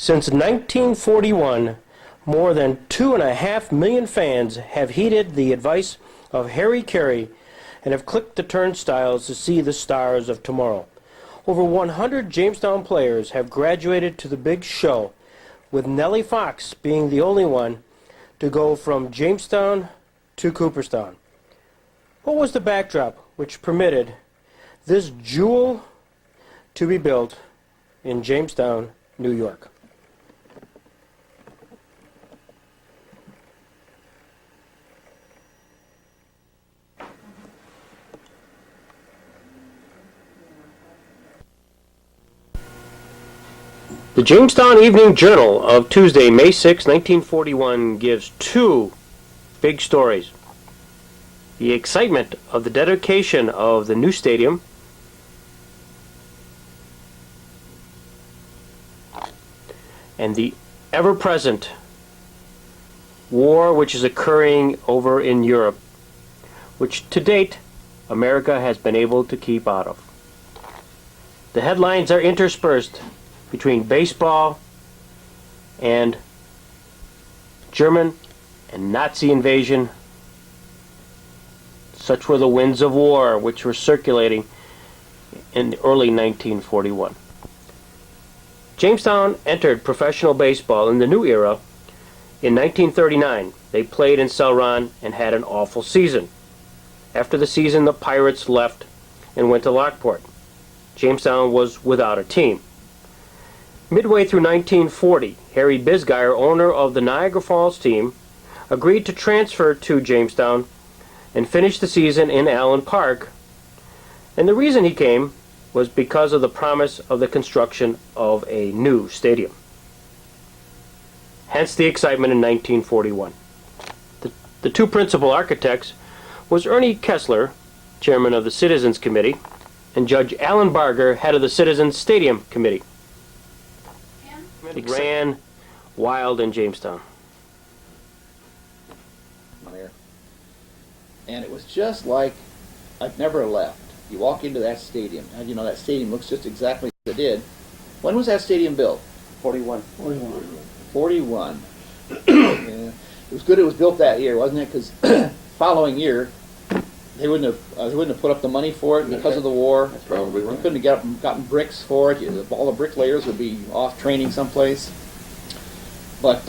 Since 1941, more than 2.5 million fans have heeded the advice of Harry Carey and have clicked the turnstiles to see the stars of tomorrow. Over 100 Jamestown players have graduated to the big show, with Nellie Fox being the only one to go from Jamestown to Cooperstown. What was the backdrop which permitted this jewel to be built in Jamestown, New York? The Jamestown Evening Journal of Tuesday, May 6, 1941 gives two big stories. The excitement of the dedication of the new stadium and the ever-present war which is occurring over in Europe, which to date America has been able to keep out of. The headlines are interspersed between baseball and German and Nazi invasion. Such were the winds of war which were circulating in the early 1941. Jamestown entered professional baseball in the new era in 1939. They played in Cell Run and had an awful season. After the season, the Pirates left and went to Lockport. Jamestown was without a team. Midway through 1940, Harry Bisgeier, owner of the Niagara Falls team, agreed to transfer to Jamestown and finish the season in Allen Park. And the reason he came was because of the promise of the construction of a new stadium. Hence the excitement in 1941. The two principal architects was Ernie Kessler, chairman of the Citizens Committee, and Judge Alan Barger, head of the Citizens Stadium Committee. It ran wild in Jamestown. And it was just like I've never left. You walk into that stadium, and you know that stadium looks just exactly as it did. When was that stadium built? 41. 41. Yeah. It was good it was built that year, wasn't it? Because following year, they wouldn't have put up the money for it because of the war. That's probably right. They couldn't have gotten bricks for it. All the bricklayers would be off training someplace. But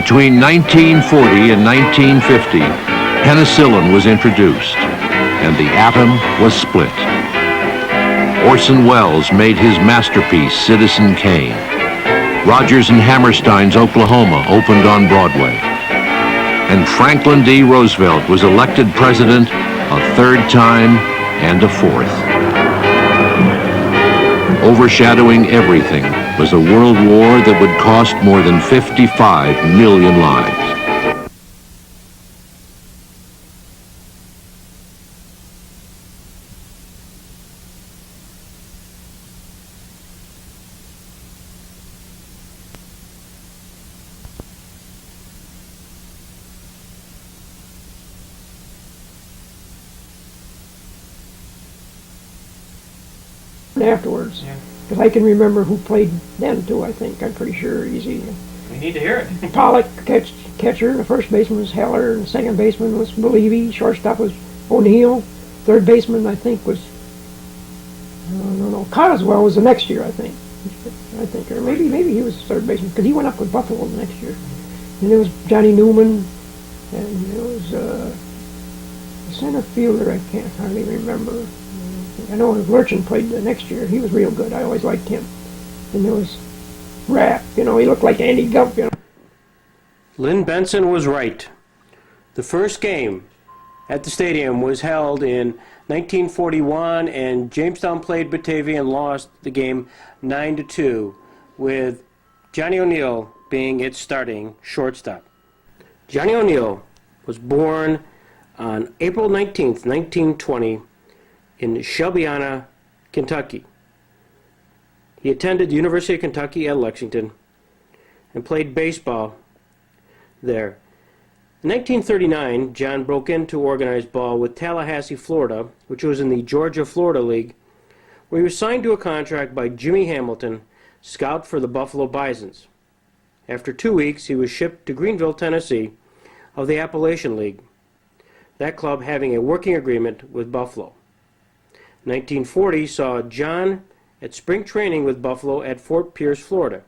between 1940 and 1950, penicillin was introduced, and the atom was split. Orson Welles made his masterpiece, Citizen Kane. Rodgers and Hammerstein's Oklahoma opened on Broadway. And Franklin D. Roosevelt was elected president a third time and a fourth. Overshadowing everything was a world war that would cost more than 55 million lives. afterwards. Yeah. Because I can remember who played then too, I think. I'm pretty sure. Easy. We need to hear it. Pollock, catcher. The first baseman was Heller. And the second baseman was Levy. Shortstop was O'Neill. Third baseman, I think, was, no, Coswell was the next year, I think. Or maybe he was third baseman, because he went up with Buffalo the next year. And there was Johnny Newman, and there was the center fielder, I can't hardly remember. I know Lurchin played the next year. He was real good. I always liked him. And there was Rapp, he looked like Andy Gump, Lynn Benson was right. The first game at the stadium was held in 1941, and Jamestown played Batavia and lost the game 9-2, with Johnny O'Neill being its starting shortstop. Johnny O'Neill was born on April 19th, 1920, in Shelbyana, Kentucky. He attended the University of Kentucky at Lexington and played baseball there. In 1939, John broke into organized ball with Tallahassee, Florida, which was in the Georgia-Florida League, where he was signed to a contract by Jimmy Hamilton, scout for the Buffalo Bisons. After 2 weeks, he was shipped to Greenville, Tennessee, of the Appalachian League, that club having a working agreement with Buffalo. 1940 saw John at spring training with Buffalo at Fort Pierce, Florida.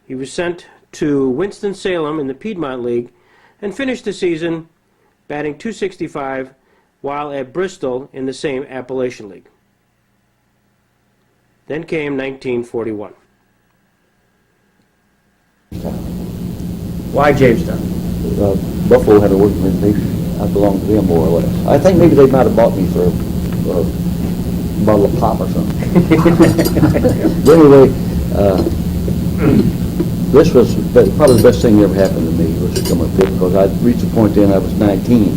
He was sent to Winston-Salem in the Piedmont League and finished the season batting .265 while at Bristol in the same Appalachian League. Then came 1941. Why Jamestown? Buffalo had a working reputation. I belonged to them more or less. I think maybe they might have bought me for a bottle of pop or something. But anyway, this was probably the best thing that ever happened to me, was to come up here, because I reached a point then, I was 19,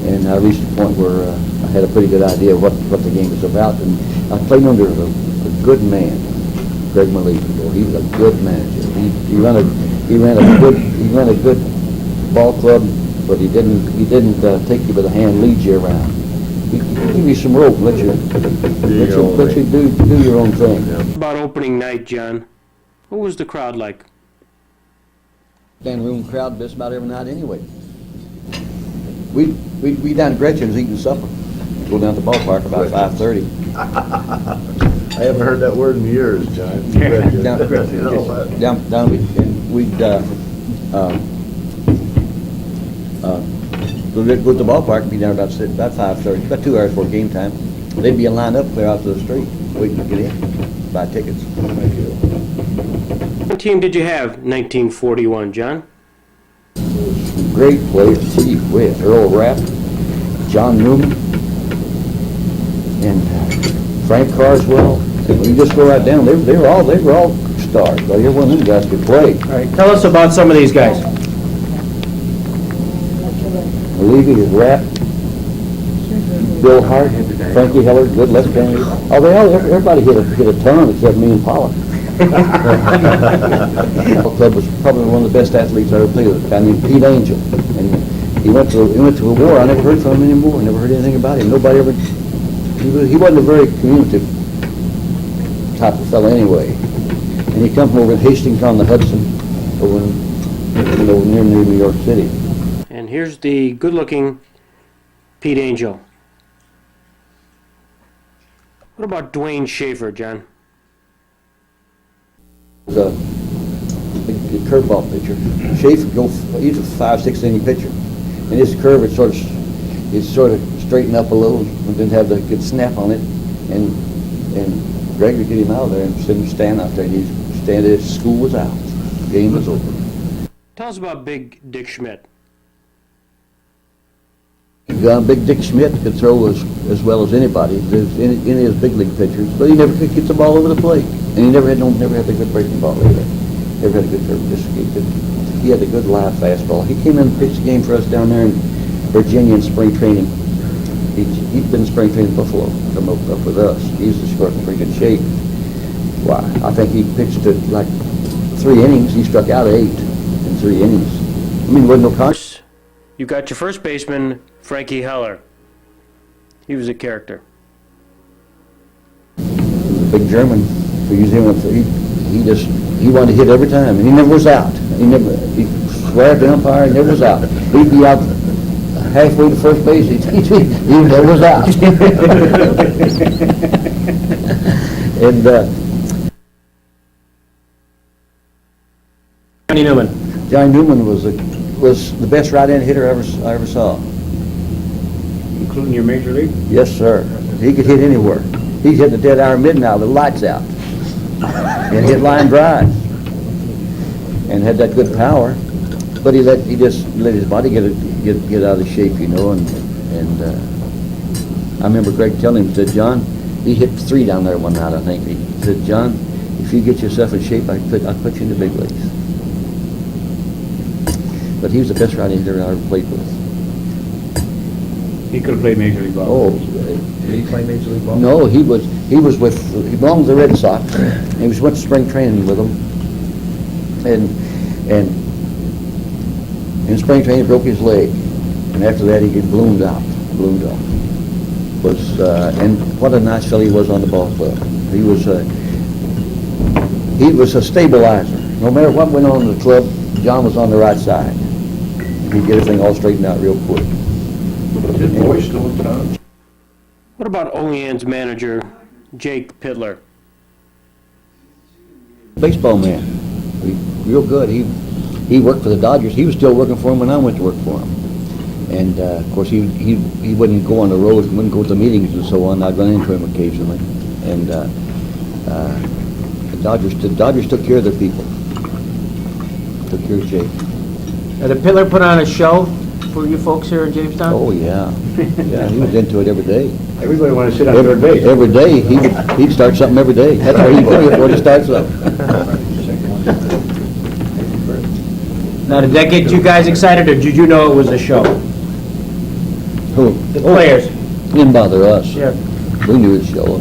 and I reached a point where I had a pretty good idea of what the game was about, and I played under a good man, Greg Malevy. He was a good manager. He ran a good ball club, but he didn't take you by the hand, lead you around. He give you some rope, let you do your own thing. About opening night, John, what was the crowd like? Standing room crowd just about every night anyway. We down at Gretchen's eating supper. Go down to the ballpark about 5:30. I haven't heard that word in years, John. Down and we'd go to the ballpark and be down about 5:30, about 2 hours before game time. They'd be in line up clear out to the street, waiting to get in, buy tickets. What team did you have 1941, John? Great players, gee whiz, Earl Rapp, John Newman, and Frank Carswell. You just go right down, they were all stars, but every one of them guys could play. All right, tell us about some of these guys. Levy is Rapp, Bill Hart, Frankie Heller, good left-hander. Everybody hit a ton except me and Pollock. The club was probably one of the best athletes I ever played with, a guy named Pete Angel. And he went to a war. I never heard from him anymore. Never heard anything about him. Nobody ever. He wasn't a very communicative type of fellow anyway. And he come from over in Hastings on the Hudson, over near New York City. And here's the good-looking Pete Angel. What about Dwayne Schaefer, John? Was a big curveball pitcher. Schaefer, he's a 5-6 inning pitcher, and his curve is sort of straightened up a little, and didn't have the good snap on it. And Greg would get him out there and send him stand out there. And he'd stand there. School was out. The game was over. Tell us about Big Dick Schmidt. Big Dick Schmidt could throw as well as anybody, any of his big league pitchers, but he never could get the ball over the plate, and he never had the good breaking ball either. Never had a good curve. He had a good live fastball. He came in and pitched the game for us down there in Virginia in spring training. He'd been in spring training in Buffalo, come up with us. He used to score in pretty good shape. Why? I think he pitched like 3 innings. He struck out 8 in 3 innings. I mean, there wasn't no contest. You got your first baseman, Frankie Heller. He was a character. big German for New Zealand. He wanted to hit every time, and he never was out. He swore at the umpire, he never was out. He'd be out halfway to first base, he never was out. And Johnny Newman. Johnny Newman was the best right-hand hitter I ever saw. Including your major league? Yes, sir. He could hit anywhere. He'd hit the dead hour midnight with the lights out, and hit line drive, and had that good power. But he just let his body get out of shape, you know. And I remember Greg telling him, said, John, he hit 3 down there one night, I think. He said, John, if you get yourself in shape, I'll put you in the big leagues. But he was the best right-hand hitter I ever played with. He could have played Major League Baseball. Oh, Did he play Major League Ball? no, he belonged to the Red Sox. He went to spring training with them, and in spring training he broke his leg, and after that he get ballooned off. And what a nice fellow he was on the ball club. He was a stabilizer. No matter what went on in the club, John was on the right side. He'd get everything all straightened out real quick. Did Boy still in town? What about Olean's manager, Jake Pitler? Baseball man, real good. He worked for the Dodgers. He was still working for him when I went to work for him. And of course, he wouldn't go on the road, wouldn't go to the meetings and so on. I'd run into him occasionally. And the Dodgers took care of their people. Took care of Jake. Now, did Pitler put on a show for you folks here in Jamestown? Oh yeah, yeah. He was into it every day. Everybody wanted to sit on third base. Every day he'd start something every day. That's why he'd come before he starts something. Now, did that get you guys excited, or did you know it was a show? Who? The players. Didn't bother us. Yeah. We knew his show.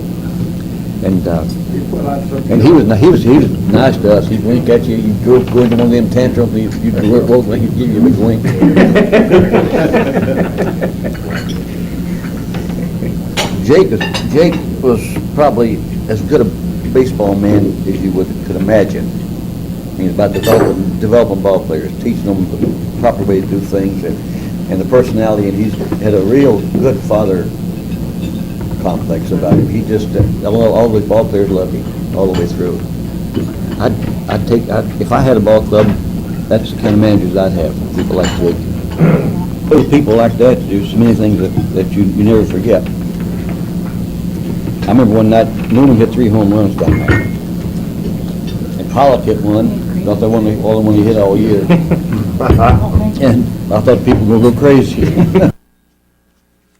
And he was nice to us. He'd wink at you. You'd go into one of them tantrums. You'd work both ways. He'd give you a big wink. Jake was probably as good a baseball man as you could imagine. I mean, about developing ball players, teaching them the proper way to do things, and the personality. And he's had a real good father complex about him. He just all the ball players loved him all the way through. If I had a ball club, that's the kind of managers I'd have. People like Jake. Those people like that do so many things that you never forget. I remember one night Noonan hit 3 home runs that night, and Pollock hit one. Not the one he hit all year. And I thought people were going to go crazy.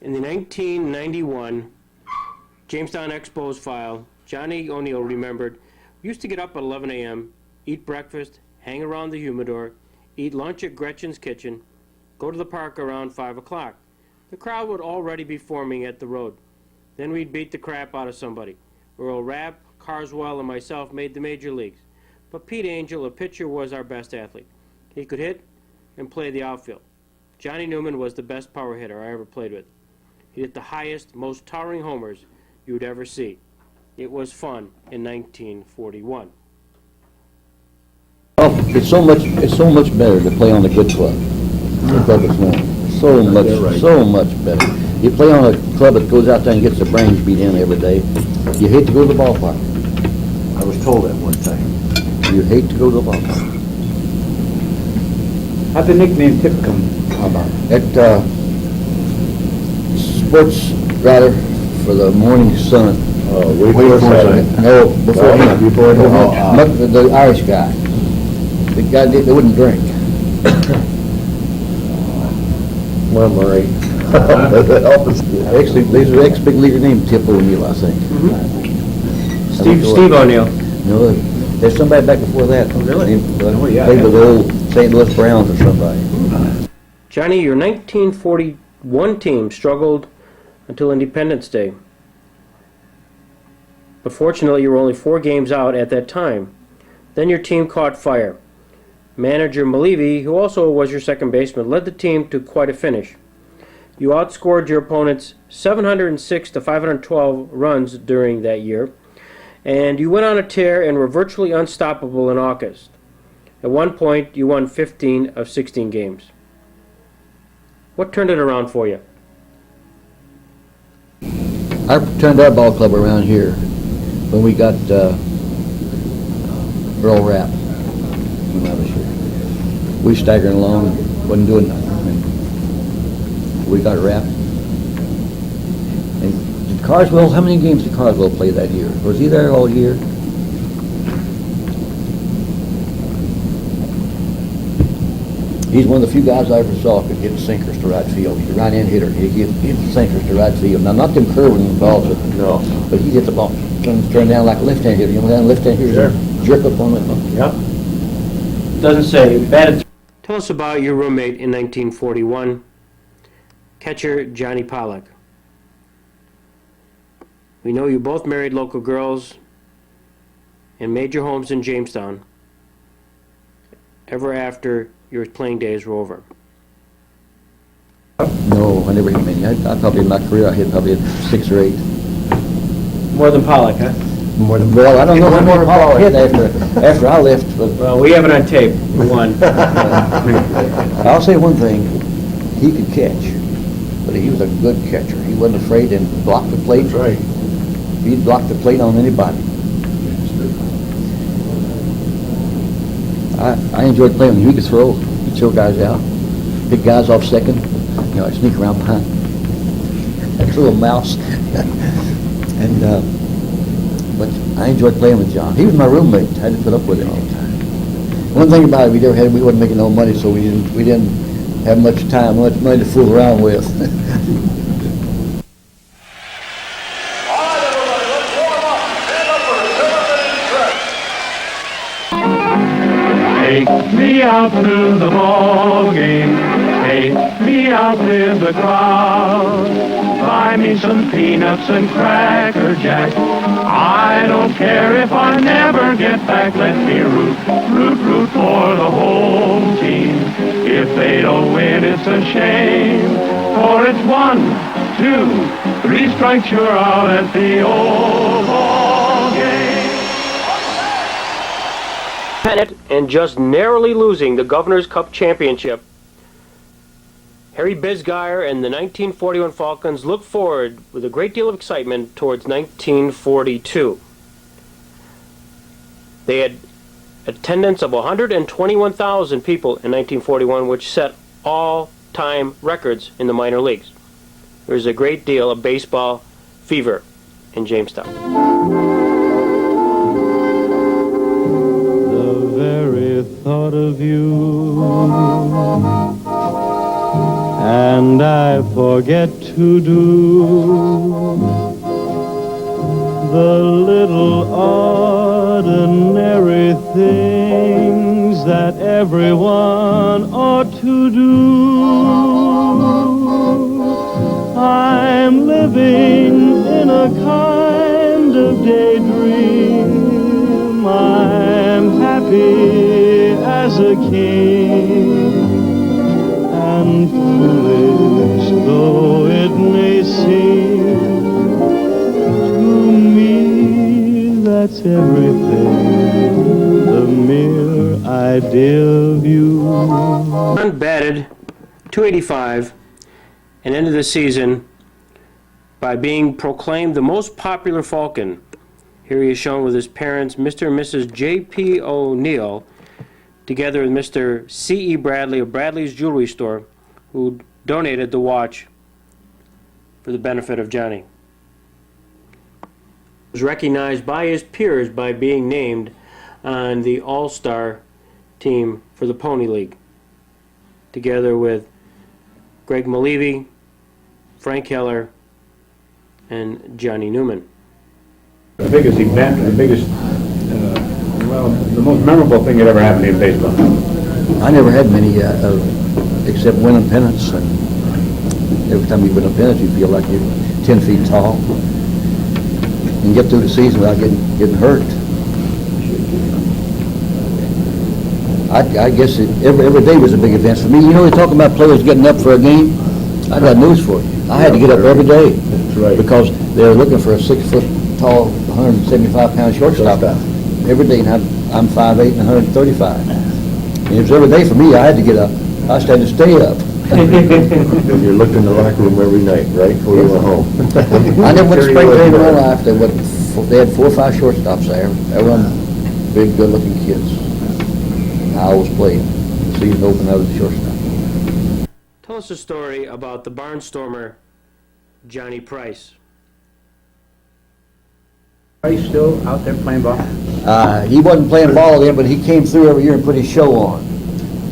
In the 1991 Jamestown Expos file, Johnny O'Neill remembered, we used to get up at 11 a.m., eat breakfast, hang around the humidor, eat lunch at Gretchen's kitchen, go to the park around 5 o'clock. The crowd would already be forming at the road. Then we'd beat the crap out of somebody. Earl Rapp, Carswell, and myself made the major leagues. But Pete Angel, a pitcher, was our best athlete. He could hit and play the outfield. Johnny Newman was the best power hitter I ever played with. He hit the highest, most towering homers you would ever see. It was fun in 1941. Oh, it's so much better to play on a good club. The club is more. So much better. You play on a club that goes out there and gets the brains beat in every day. You hate to go to the ballpark. I was told that one time. You hate to go to the ballpark. How'd the nickname Tip come about? At sports writer for the Morning Sun. Wake Forsyth. No, before him. Before him. The Irish guy. The guy they wouldn't drink. Well, Murray. Actually, there's an ex-big leaguer named Tip O'Neill, I think. Steve O'Neill. No, there's somebody back before that. Oh, really? Oh, yeah. Played with the old St. Louis Browns or somebody. Johnny, your 1941 team struggled until Independence Day. But fortunately, you were only 4 games out at that time. Then your team caught fire. Manager Malivi, who also was your second baseman, led the team to quite a finish. You outscored your opponents 706 to 512 runs during that year, and you went on a tear and were virtually unstoppable in August. At one point, you won 15 of 16 games. What turned it around for you? I turned our ball club around here when we got Earl Rapp when I was here. We were staggering along, wasn't doing nothing. We got Rapp. And did Carswell, how many games did Carswell play that year? Was he there all year? He's one of the few guys I ever saw could hit sinkers to right field. He's a right-hand hitter. He hit sinkers to right field. Now, not them curving balls, No. but he hit the ball, turn down like a left-hand hitter. You know, down left-hand hitter, jerk up on it. Yep. Doesn't say batted. Tell us about your roommate in 1941, catcher Johnny Pollock. We know you both married local girls and made your homes in Jamestown ever after your playing days were over. No, I never hit many. I probably in my career I hit probably 6 or 8. More than Pollock, huh? More than, well, I don't know how many Pollock hit after I left, but Well, we have it on tape. One. I'll say one thing. He could catch, but he was a good catcher. He wasn't afraid to block the plate. That's right. He'd block the plate on anybody. I enjoyed playing with him. He could throw. He'd throw guys out. Pick guys off second. You know, I'd sneak around behind. Like a little mouse. And, but I enjoyed playing with John. He was my roommate. I had to put up with him all the time. One thing about it, we wasn't making no money, so we didn't have much money to fool around with. Take me out to the ball game. Take me out with the crowd. Buy me some peanuts and Cracker Jack. I don't care if I never get back. Let me root for the home team. If they don't win, it's a shame. For it's 1, 2, 3 strikes, you're out at the old ball game. Pennant and just narrowly losing the Governor's Cup championship, Harry Bisgeier and the 1941 Falcons look forward with a great deal of excitement towards 1942. They had attendance of 121,000 people in 1941, which set all-time records in the minor leagues. There's a great deal of baseball fever in Jamestown. Very thought of you, and I forget to do the little ordinary things that everyone ought to do. I'm living in a kind of daydream. I'm happy as a king, and foolish though it may seem, to me that's everything, the mere idea of you. Batted .285 and ended the season by being proclaimed the most popular Falcon. Here he is shown with his parents, Mr. and Mrs. J.P. O'Neill, together with Mr. C.E. Bradley of Bradley's Jewelry Store, who donated the watch for the benefit of Johnny. He was recognized by his peers by being named on the All-Star team for the Pony League, together with Greg Malevy, Frank Heller, and Johnny Newman. The biggest event, the most memorable thing that ever happened in baseball? I never had many, except winning pennants. And every time you win a pennant, you feel like you're 10 feet tall and get through the season without getting hurt. I guess every day was a big event for me. You know, they're talking about players getting up for a game. I got news for you. I had to get up every day. That's right. Because they were looking for a 6 foot tall, 175-pound shortstop every day, and I'm 5'8" and 135. And it was every day for me. I had to get up. I had to stay up. And you looked in the locker room every night, right, before you went home? I never went to spring training in my life. They had 4 or 5 shortstops there. They were big, good-looking kids. I always played. The season opened, I was a shortstop. Tell us a story about the barnstormer, Johnny Price. Are you still out there playing ball? He wasn't playing ball then, but he came through every year and put his show on.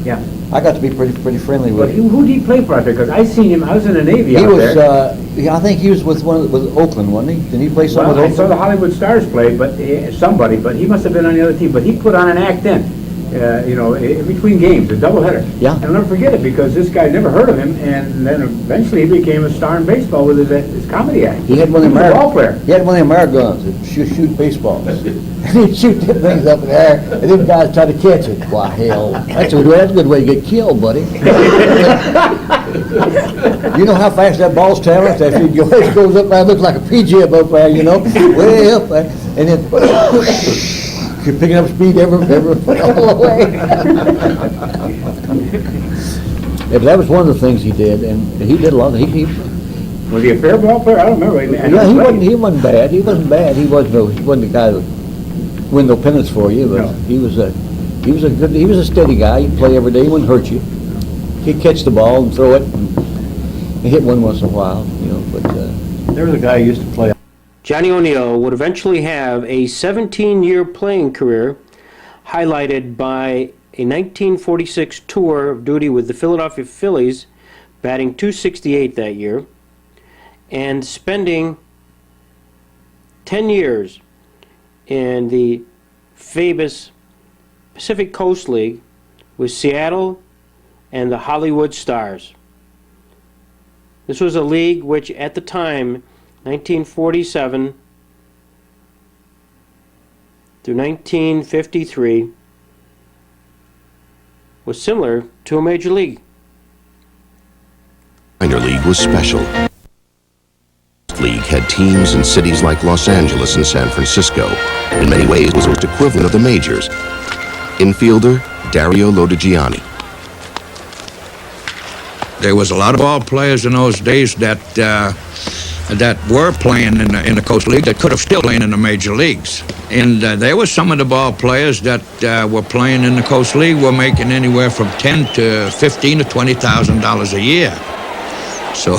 Yeah. I got to be pretty friendly with But him. who did he play for out there? Because I seen him, I was in the Navy He out was, there. I think he was with Oakland, wasn't he? Did he play some Well, with I saw Oakland? the Hollywood Stars play, but somebody, but he must have been on the other team. But he put on an act then, in between games, a doubleheader. Yeah. And I'll never forget it because this guy never heard of him, and then eventually he became a star in baseball with his comedy act. He had one of He them was a ball player. He had one of them air guns that shoot baseballs. And he'd shoot them things up in the air, and then guys try to catch it. Why, hell, that's a good way to get killed, buddy. You know how fast that ball's traveling? Your head goes up there, it looks like a PJ up there, way up there, and then you're picking up speed every all the way. Yeah, but that was one of the things he did, and he did a lot. Was he a fair ball player? I don't remember. Yeah, he wasn't bad. He wasn't bad. He wasn't the guy that win no pennants for you, but No. he was a steady guy. He'd play every day. He wouldn't hurt you. He'd catch the ball and throw it and hit one once in a while, but There was a guy who used to play. Johnny O'Neill would eventually have a 17-year playing career highlighted by a 1946 tour of duty with the Philadelphia Phillies, batting .268 that year, and spending 10 years in the famous Pacific Coast League with Seattle and the Hollywood Stars. This was a league which at the time, 1947 through 1953, was similar to a major league. Minor league was special. League had teams in cities like Los Angeles and San Francisco. In many ways, it was the equivalent of the majors. Infielder Dario Lodigiani. There was a lot of ball players in those days that were playing in the Coast League that could have still played in the major leagues. And there were some of the ball players that were playing in the Coast League were making anywhere from $10,000 to $15,000 to $20,000 a year. So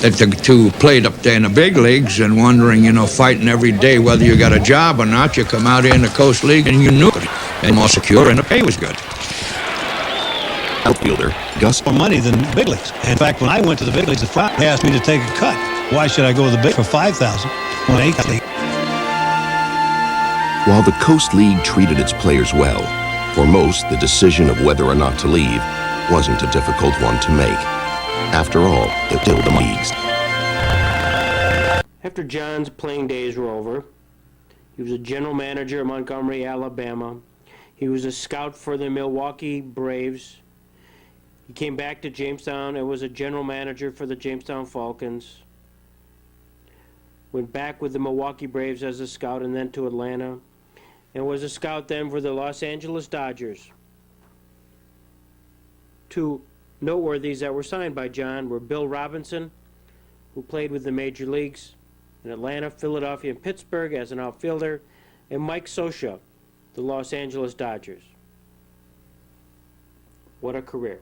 to play up there in the big leagues and wondering, fighting every day whether you got a job or not, you come out here in the Coast League and you knew it. And more secure and the pay was good. Outfielder Gus. More money than big leagues. In fact, when I went to the big leagues, they asked me to take a cut. Why should I go to the big for $5,000 when $8,000? While the Coast League treated its players well, for most, the decision of whether or not to leave wasn't a difficult one to make. After all, it killed the leagues. After John's playing days were over, he was a general manager of Montgomery, Alabama. He was a scout for the Milwaukee Braves. He came back to Jamestown and was a general manager for the Jamestown Falcons. Went back with the Milwaukee Braves as a scout and then to Atlanta. And was a scout then for the Los Angeles Dodgers. Two noteworthies that were signed by John were Bill Robinson, who played with the major leagues in Atlanta, Philadelphia, and Pittsburgh as an outfielder, and Mike Scioscia, the Los Angeles Dodgers. What a career.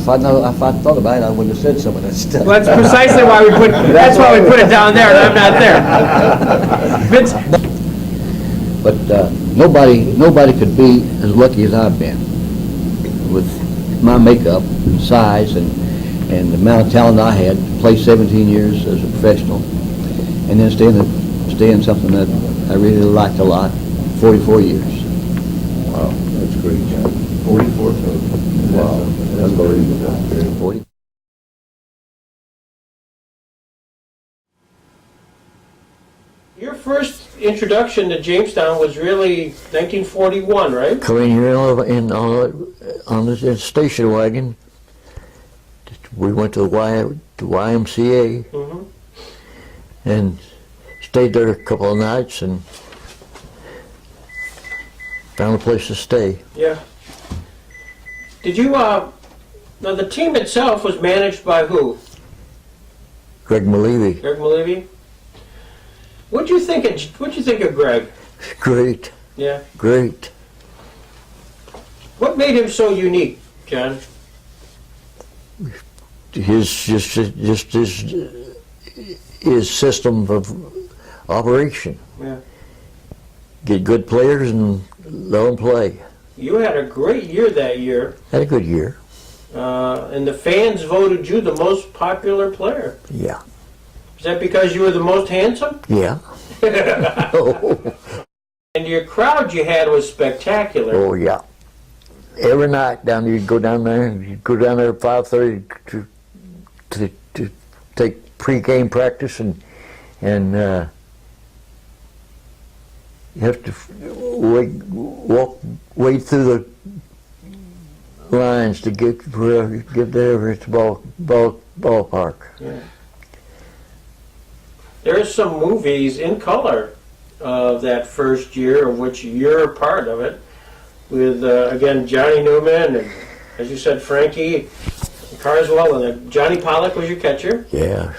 if I thought about it, I wouldn't have said some of that stuff. Well, that's precisely why we put it down there, and I'm not there. Vince? But nobody could be as lucky as I've been with my makeup, and size, and the amount of talent I had to play 17 years as a professional, and then stay in something that I really liked a lot, 44 years. Wow, that's great, John. 44 total. Wow, that's unbelievable. 40. Your first introduction to Jamestown was really 1941, right? Coming here on the station wagon, we went to the YMCA, Mm-hmm. and stayed there a couple of nights and found a place to stay. Yeah. Did you, now the team itself was managed by who? Greg Malevy. Greg Malevy? What'd you think of Greg? Great. Yeah. Great. What made him so unique, John? His system of operation. Yeah. Get good players and let them play. You had a great year that year. Had a good year. And the fans voted you the most popular player. Yeah. Is that because you were the most handsome? Yeah. Oh. And your crowd you had was spectacular. Oh yeah. Every night down there, you'd go down there at 5:30 to take pre-game practice, and you have to wade through the lines to get there at the ballpark. Yeah. There's some movies in color of that first year, of which you're a part of it, with again Johnny Newman and, as you said, Frankie Carswell, and Johnny Pollock was your catcher. Yeah,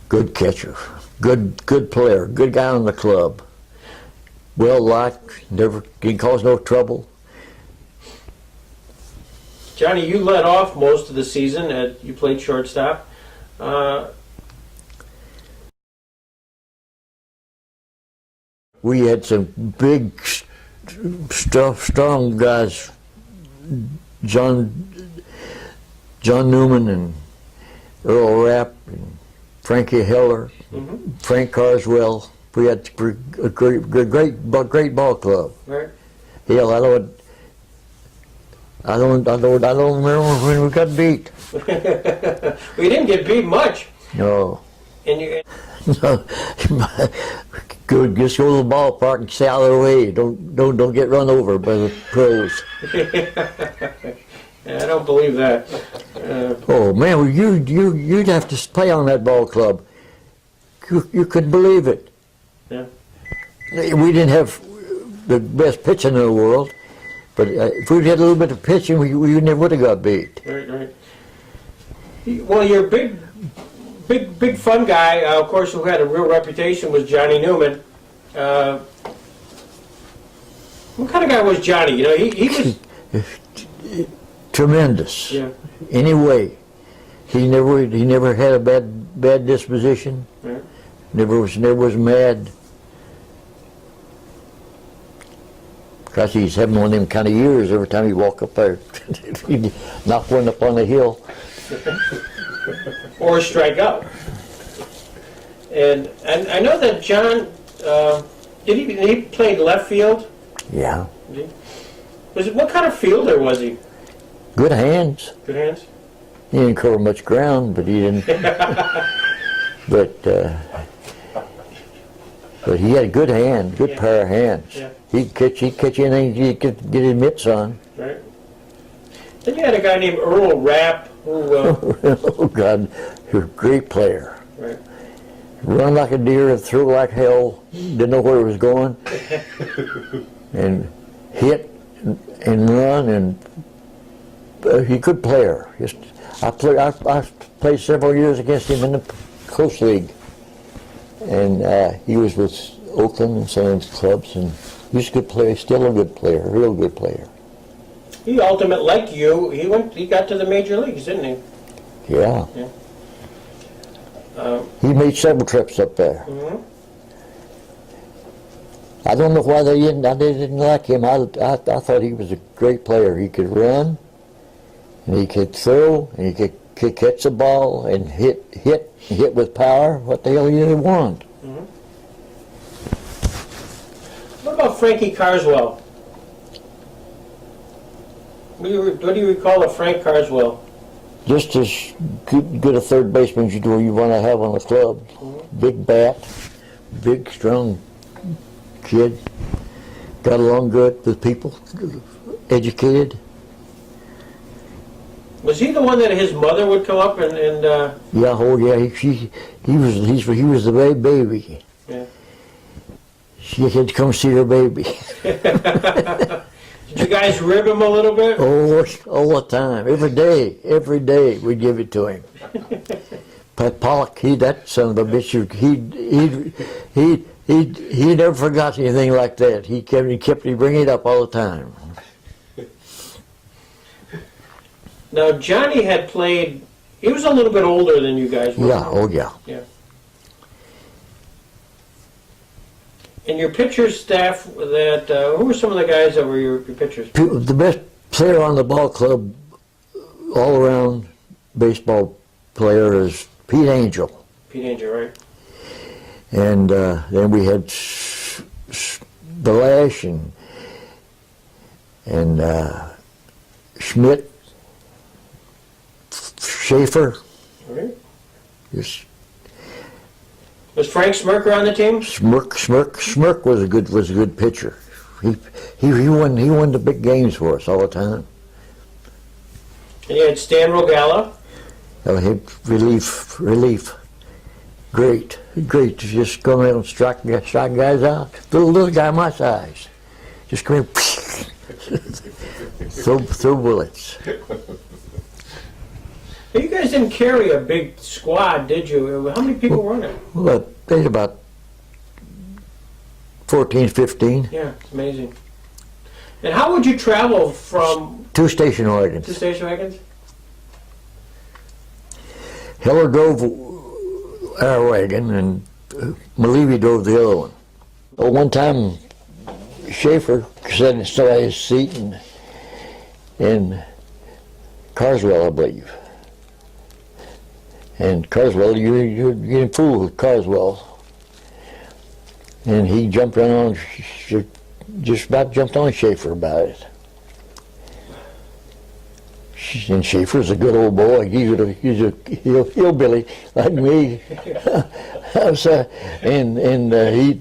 good catcher, good player, good guy on the club. Well liked, never didn't cause no trouble. Johnny, you led off most of the season. You played shortstop. We had some big, strong guys. John Newman and Earl Rapp and Frankie Heller, Frank Carswell. We had a great ball club. Right. Hell, I don't remember when we got beat. We didn't get beat much. No. And you. No. Good. Just go to the ballpark and stay out of the way. Don't get run over by the pros. I don't believe that. Oh man, well, you'd have to play on that ball club. You couldn't believe it. Yeah. We didn't have the best pitching in the world, but if we'd had a little bit of pitching, we never would have got beat. Right, right. Well, you're a big fun guy, of course, who had a real reputation was Johnny Newman. What kind of guy was Johnny? You know, he was tremendous. Yeah. Anyway, he never had a bad disposition. Right. Never was mad. Because he's having one of them kind of years every time he walk up there. He'd knock one up on the hill. Or strike out. And I know that John, he played left field? Yeah. What kind of fielder was he? Good hands. Good hands? He didn't cover much ground, but he didn't. But he had a good hand, good pair of hands. Yeah. He'd catch anything he could get his mitts on. Right. Then you had a guy named Earl Rapp who. Oh God, he was a great player. Right. Run like a deer, threw like hell, didn't know where he was going, and hit and run, and he could player. I played several years against him in the Coast League, and he was with Oakland and some of those clubs, and he was a good player, still a good player, a real good player. He ultimately, like you, he got to the major leagues, didn't he? Yeah. Yeah. He made several trips up there. Mm-hmm. I don't know why they didn't like him. I thought he was a great player. He could run, and he could throw, and he could catch the ball and hit with power. What the hell you didn't want? Mm-hmm. What about Frankie Carswell? What do you recall of Frank Carswell? Just as good a third baseman as you want to have on the club. Mm-hmm. Big bat, big strong kid. Got along good with people, educated. Was he the one that his mother would come up and Yeah, oh yeah, he was the baby. Yeah. she had to come see her baby. Did you guys rib him a little bit? Oh, all the time, every day we give it to him. But Pollock, that son of a bitch, he never forgot anything like that. He kept bringing it up all the time. Now Johnny had played. He was a little bit older than you guys were. Yeah. Oh yeah. Yeah. And your pitcher staff, who were some of the guys that were your pitchers? The best player on the ball club, all around baseball player, is Pete Angel. Pete Angel, right? And then we had Belash and Schmidt, Schaefer. All right. Just Was Frank Smirker on the team? Smirk was a good pitcher. He won the big games for us all the time. And you had Stan Rogala. Relief. Great to just come in and strike guys out. Little guy my size. Just come in, throw bullets. You guys didn't carry a big squad, did you? How many people were in it? Well, there's about 14, 15. Yeah, it's amazing. And how would you travel from... 2 station wagons. 2 station wagons? Heller drove our wagon, and Malevy drove the other one. Well, one time, Schaefer sat in somebody's seat in Carswell, I believe. And Carswell, you're getting fooled with Carswell. And he jumped on, just about jumped on Schaefer about it. And Schaefer's a good old boy. He's a hillbilly like me. He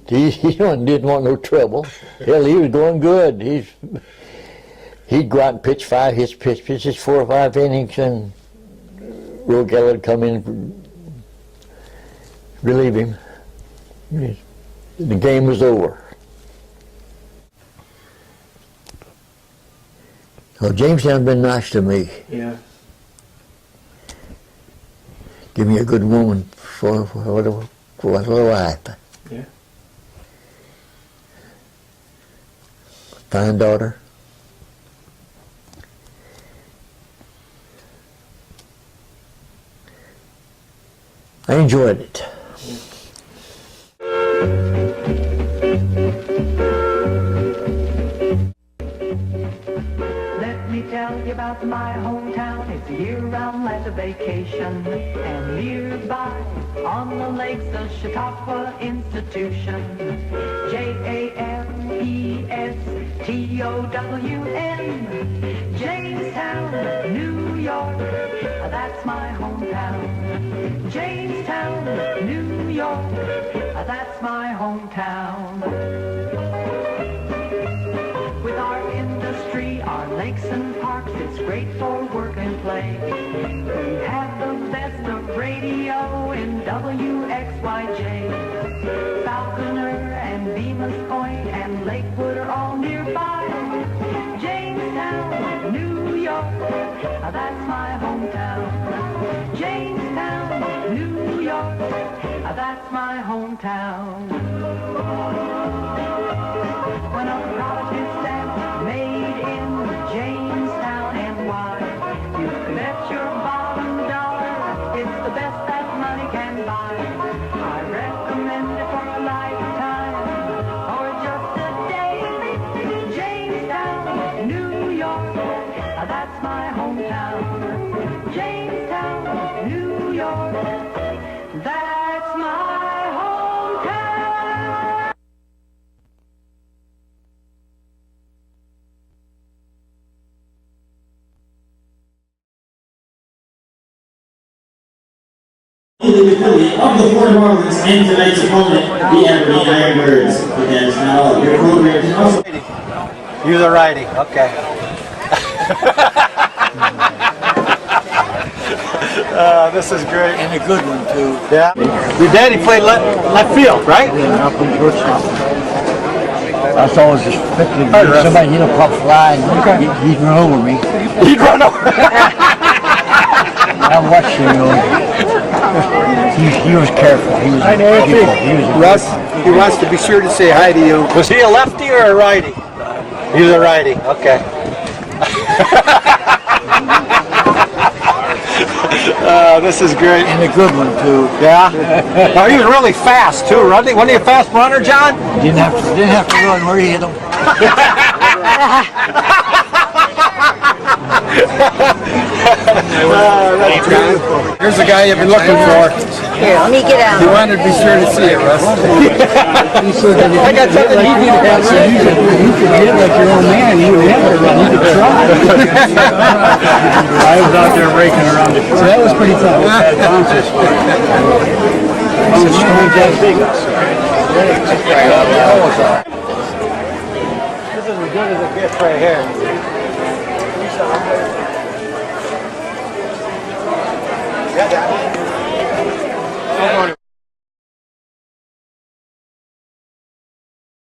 didn't want no trouble. Hell, he was going good. He'd go out and pitch 4 or 5 innings, and Rogala would come in and relieve him. The game was over. Well, Jamestown's been nice to me. Yeah. Give me a good woman for a wife. Yeah. Fine daughter. I enjoyed it. Tell you about my hometown. It's a year-round land of vacation, and nearby on the lakes the Chautauqua Institution. Jamestown, Jamestown, New York. That's my hometown. Jamestown, New York. That's my hometown. With our industry, our lakes and parks, it's great for work and play. We have the best of radio in WXYJ. Falconer and Bemis Point and Lakewood are all nearby. Jamestown, New York, that's my hometown. Jamestown, New York, that's my hometown. When a product is stamped, made in Jamestown, NY, you can bet your bottom dollar it's the best that money can buy. I recommend it for a lifetime or just a day. Jamestown, New York, that's my hometown. Jamestown, New York, that's my hometown. The affiliate of the Florida Marlins and tonight's opponent, the Ebony Ironbirds. That is not all. Your program is also... You're the righty, okay. This is great. And a good one, too. Yeah. Your daddy played left field, right? Yeah, I'm from Georgetown. I was always just expecting somebody hit a pop fly and he'd run over me. He'd run over. I watched him, he was careful. He was Russ, he wants to be sure to say hi to you. Was he a lefty or a righty? He was a righty. Okay. This is great. And a good one, too. Yeah? Oh, he was really fast, too, wasn't he? Wasn't he a fast runner, John? Didn't have to run where he hit him. Here's the guy you've been looking for. Here, let me get out. He wanted to be sure to see it, Russ. I got something you need to have. You could hit like your own man. You would never run. You could try. I was out there raking around the court. So that was pretty tough. Had bouncers. This is strong as big. This is as good as it gets right here.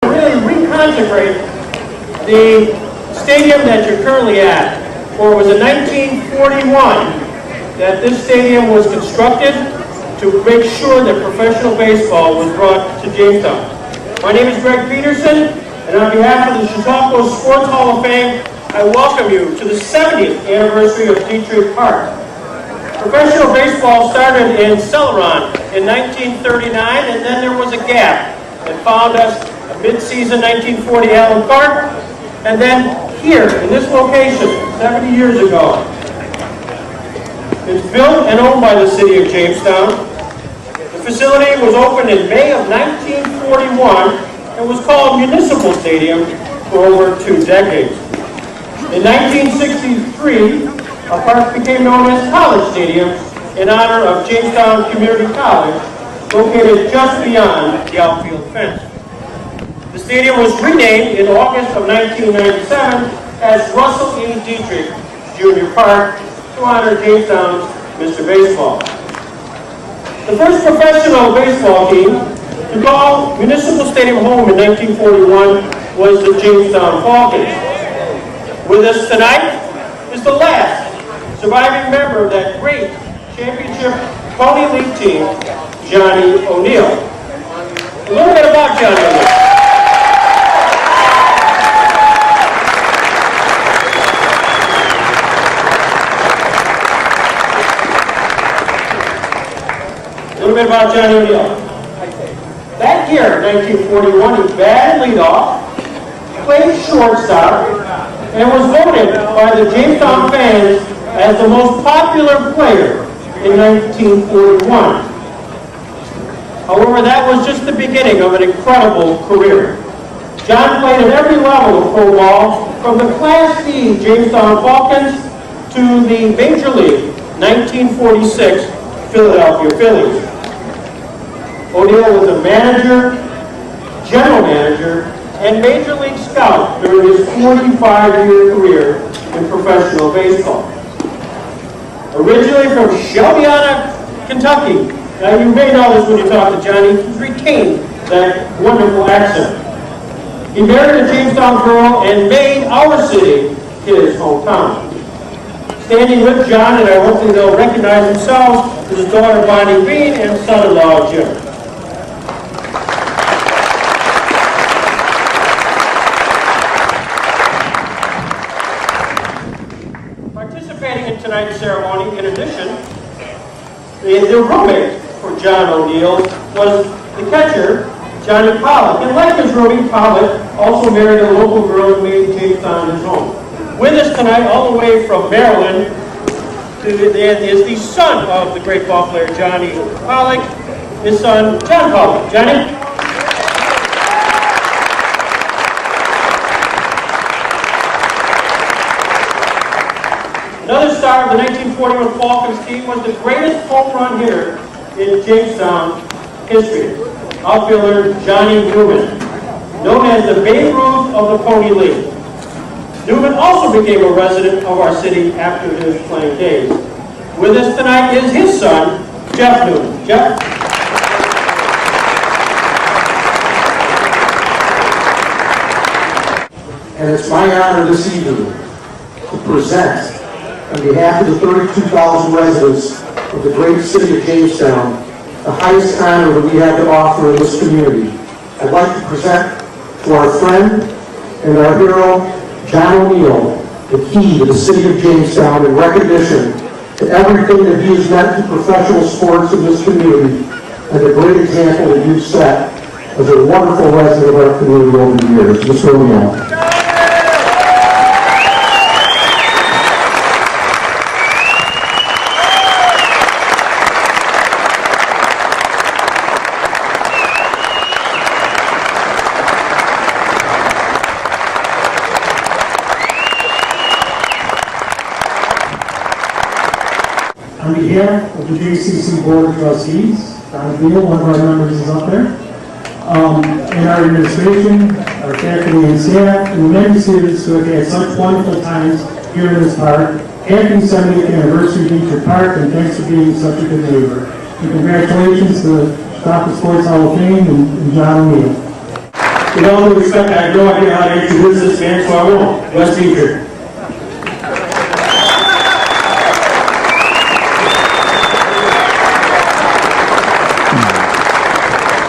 Really reconsecrate the stadium that you're currently at. For it was in 1941 that this stadium was constructed to make sure that professional baseball was brought to Jamestown. My name is Greg Peterson, and on behalf of the Chautauqua Sports Hall of Fame, I welcome you to the 70th anniversary of Dietrich Park. Professional baseball started in Celeron in 1939, and then there was a gap that found us a mid-season 1940 Allen Park, and then here in this location 70 years ago. It's built and owned by the city of Jamestown. The facility was opened in May of 1941 and was called Municipal Stadium for over 2 decades. In 1963, our park became known as College Stadium in honor of Jamestown Community College, located just beyond the outfield fence. The stadium was renamed in August of 1997 as Russell E. Dietrich Jr. Park to honor Jamestown's Mr. Baseball. The first professional baseball team to call Municipal Stadium home in 1941 was the Jamestown Falcons. With us tonight is the last surviving member of that great championship Pony League team, Johnny O'Neill. A little bit about Johnny O'Neill. A little bit about Johnny O'Neill. That year, 1941, he batted leadoff, played shortstop, and was voted by the Jamestown fans as the most popular player in 1941. However, that was just the beginning of an incredible career. John played at every level of pro ball, from the Class D Jamestown Falcons to the Major League 1946 Philadelphia Phillies. O'Neill was a manager, general manager, and Major League scout during his 45-year career in professional baseball. Originally from Shelbyana, Kentucky. Now you may know this when you talk to Johnny, he's retained that wonderful accent. He married a Jamestown girl and made our city his hometown. Standing with John, and I hope they'll recognize themselves, is his daughter Bonnie Bean and son-in-law Jim. Tonight's ceremony, in addition, the roommate for John O'Neill was the catcher, Johnny Pollock. And like his roomie, Pollock also married a local girl and made Jamestown his home. With us tonight, all the way from Maryland, is the son of the great ball player, Johnny Pollock, his son, John Pollock. Johnny? Another star of the 1941 Falcons team was the greatest home run hitter in Jamestown history, outfielder Johnny Newman, known as the Babe Ruth of the Pony League. Newman also became a resident of our city after his playing days. With us tonight is his son, Jeff Newman. Jeff? 1941 And it's my honor this evening to present, on behalf of the 32,000 residents of the great city of Jamestown, the highest honor that we have to offer in this community. I'd like to present to our friend and our hero, John O'Neill, the key to the city of Jamestown in recognition to everything that he has meant to professional sports in this community and the great example that you've set as a wonderful resident of our community over the years. Mr. O'Neill. On behalf of the JCC Board of Trustees, Don Beal, one of our members is up there, and our administration, our faculty and staff, and the many students who have had such wonderful times here in this park. Happy 70th anniversary of Beecher Park, and thanks for being such a good neighbor. And congratulations to the Chautauqua Sports Hall of Fame and John O'Neill. With all due respect, I have no idea how to introduce this man, so I won't. Wes Beecher.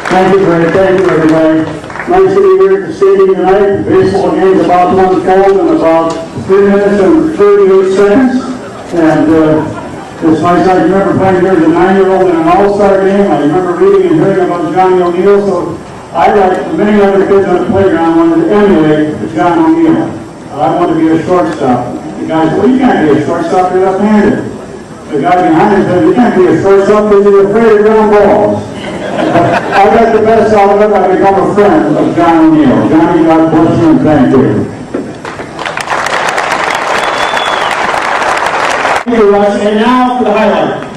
Thank you, Greg. Thank you, everybody. Nice to be here at the stadium tonight. The baseball game's about to unfold in about 3 minutes and 38 seconds. And it's nice. I remember playing here as a 9-year-old in an all-star game. I remember reading and hearing about Johnny O'Neill. So I, like many other kids on the playground, wanted to emulate John O'Neill. I wanted to be a shortstop. The guy said, well, you can't be a shortstop, you're left-handed. The guy behind him said, you can't be a shortstop because you're afraid of ground balls. I got the best out of it. I become a friend of John O'Neill. Johnny, God bless you and thank you. Thank you, Russ. And now for the highlight.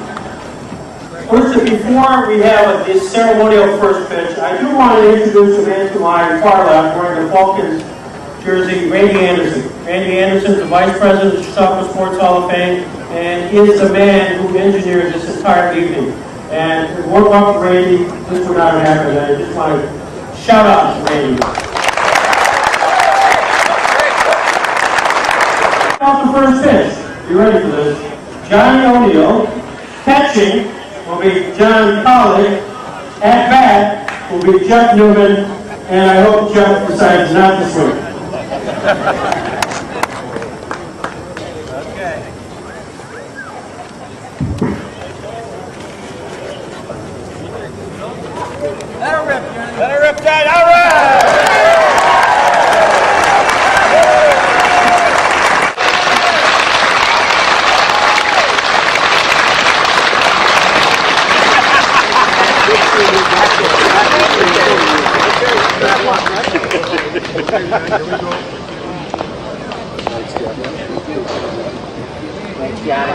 First, before we have this ceremonial first pitch, I do want to introduce a man to my far left wearing the Falcons jersey, Randy Anderson. Randy Anderson is the Vice President of the Chautauqua Sports Hall of Fame, and he is the man who engineered this entire evening. And if it weren't up for Randy, this would not have happened. I just want to shout out to Randy. Now the first pitch. You ready for this? Johnny O'Neill. Catching will be John Colley. At bat will be Jeff Newman. And I hope Jeff decides not to swing. Let her rip, Dad. All right! Thanks, Johnny.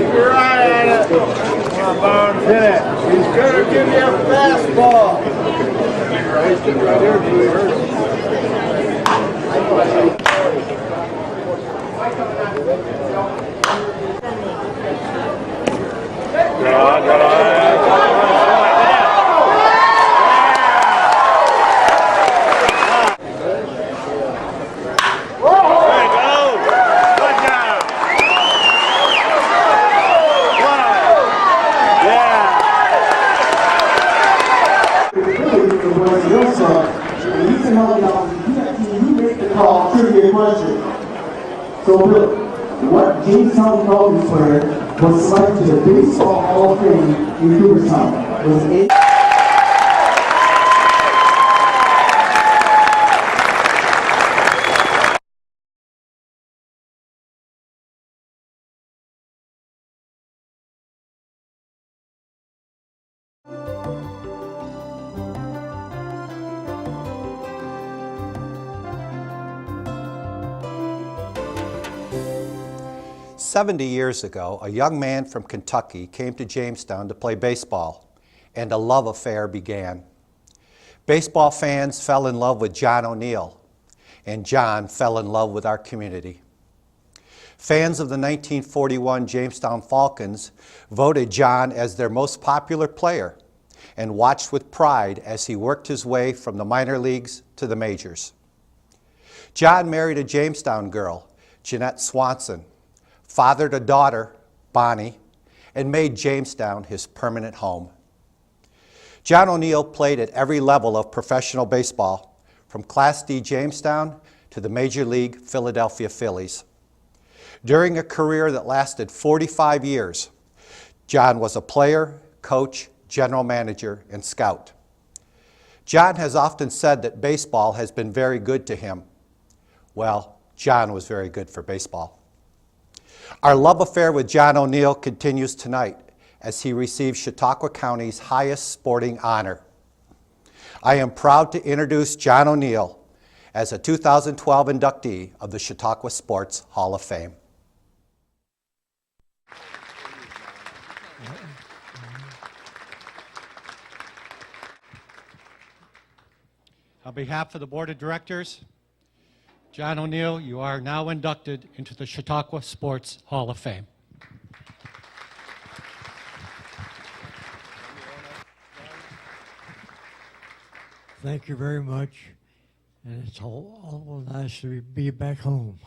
You're right at it. Come on, Barnes, hit it. He's going to give you a fastball. Right here, So, Bill, what Jamestown Falcons player was selected to the Baseball Hall of Fame in Cooperstown? Was it? "70 years ago, a young man from Kentucky came to Jamestown to play baseball, and a love affair began. Baseball fans fell in love with John O'Neill, and John fell in love with our community. Fans of the 1941 Jamestown Falcons voted John as their most popular player and watched with pride as he worked his way from the minor leagues to the majors. John married a Jamestown girl, Jeanette Swanson, fathered a daughter, Bonnie, and made Jamestown his permanent home. John O'Neill played at every level of professional baseball, from Class D Jamestown to the Major League Philadelphia Phillies. During a career that lasted 45 years, John was a player, coach, general manager, and scout. John has often said that baseball has been very good to him. Well, John was very good for baseball. Our love affair with John O'Neill continues tonight as he receives Chautauqua County's highest sporting honor. I am proud to introduce John O'Neill as a 2012 inductee of the Chautauqua Sports Hall of Fame. On behalf of the Board of Directors, John O'Neill, you are now inducted into the Chautauqua Sports Hall of Fame. Thank you very much, and it's all nice to be back home.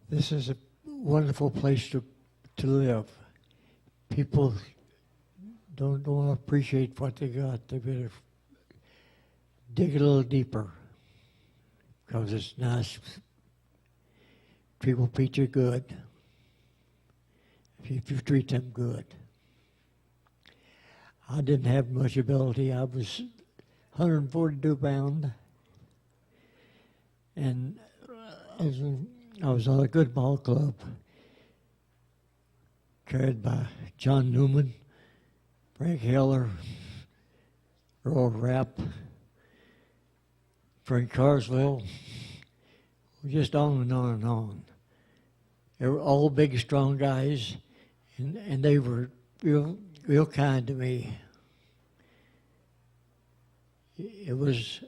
This is a wonderful place to live. People don't appreciate what they got. They better dig a little deeper, because it's nice. People treat you good if you treat them good. I didn't have much ability. I was 142 pound, and I was on a good ball club carried by John Newman, Frank Heller, Earl Rapp, Frank Carswell, just on and on and on. They were all big, strong guys, and they were real kind to me. It was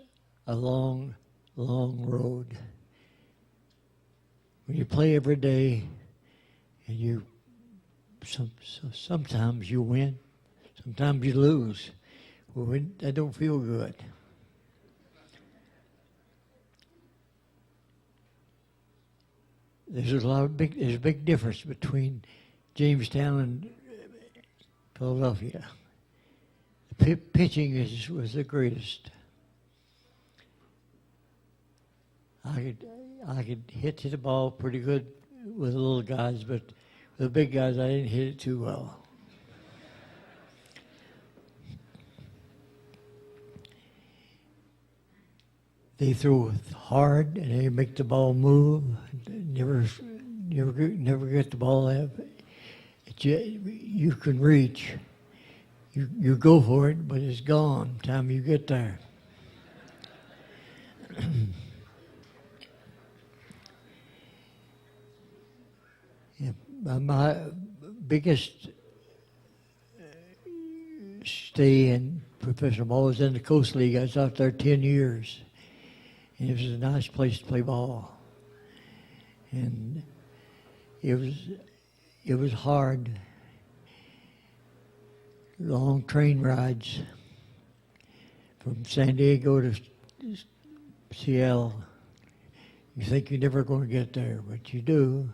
a long, long road. When you play every day, and sometimes you win, sometimes you lose. Well, that don't feel good. There's a big difference between Jamestown and Philadelphia. The pitching was the greatest. I could hit the ball pretty good with the little guys, but with the big guys I didn't hit it too well. They throw hard and they make the ball move. Never get the ball out. You can reach. You go for it, but it's gone time you get there. My biggest stay in professional ball was in the Coast League. I was out there 10 years. And it was a nice place to play ball. And it was hard. Long train rides from San Diego to Seattle. You think you're never going to get there, but you do.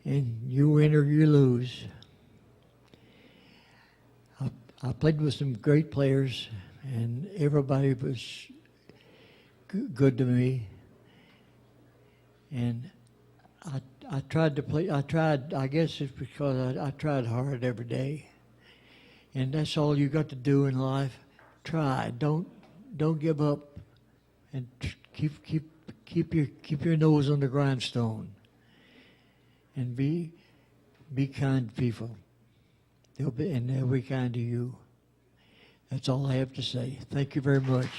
And you win or you lose. I played with some great players, and everybody was good to me. And I tried to play. I guess it's because I tried hard every day. And that's all you got to do in life. Try. Don't give up, and keep your nose on the grindstone. And be kind to people. They'll be kind to you. That's all I have to say. Thank you very much.